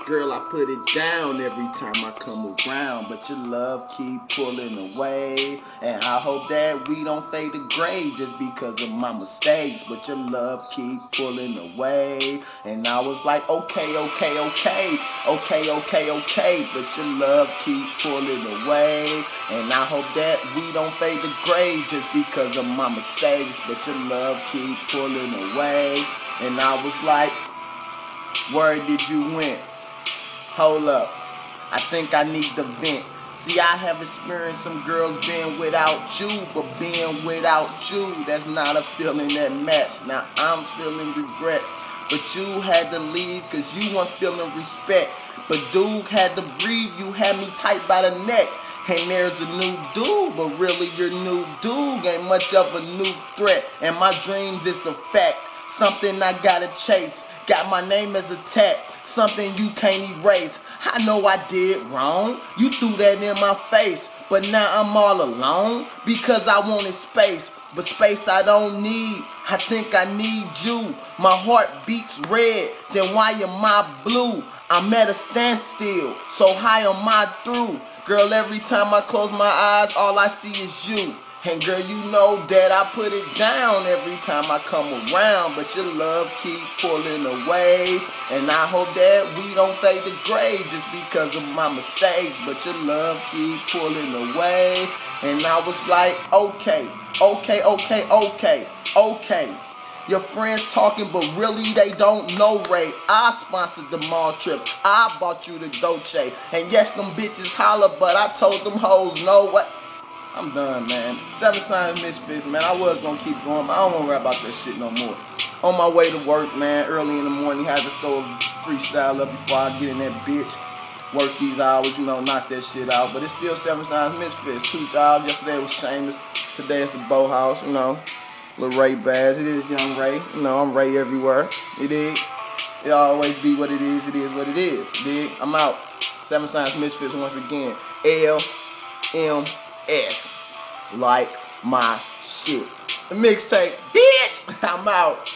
Girl, I put it down every time I come around, but your love keep pulling away. And I hope that we don't fade to gray just because of my mistakes, but your love keep pulling away. And I was like, okay, but your love keep pulling away. And I hope that we don't fade to gray just because of my mistakes, but your love keep pulling away. And I was like, where did you went? Hold up, I think I need to vent. See, I have experienced some girls being without you, but being without you, that's not a feeling that match. Now I'm feeling regrets, but you had to leave cause you weren't feeling respect. But dude had to breathe, you had me tight by the neck. And there's a new dude, but really your new dude ain't much of a new threat. And my dreams is a fact, something I gotta chase. Got my name as a tat, something you can't erase. I know I did wrong, you threw that in my face. But now I'm all alone because I wanted space. But space I don't need, I think I need you. My heart beats red, then why am I blue? I'm at a standstill, so how am I through? Girl, every time I close my eyes, all I see is you. And girl, you know that I put it down every time I come around, but your love keep pulling away. And I hope that we don't fade to gray just because of my mistakes, but your love keep pulling away. And I was like, okay. Your friends talking, but really they don't know Ray. I sponsored the mall trips, I bought you the Dolce. And yes, them bitches holler, but I told them hoes, know what? I'm done, man. 7 Signs Misfits, man. I was gonna keep going, but I don't wanna rap about that shit no more. On my way to work, man, early in the morning, had to throw a freestyle up before I get in that bitch. Work these hours, you know, knock that shit out. But it's still 7 Signs Misfits. 2 jobs. Yesterday was Shameless. Today it's the Bow House, you know. Lil Ray Baz. It is Young Ray. You know, I'm Ray everywhere. You dig? It always be what it is what it is. You dig? I'm out. 7 Signs Misfits once again. LMS. Like my shit. The mixtape, bitch! I'm out.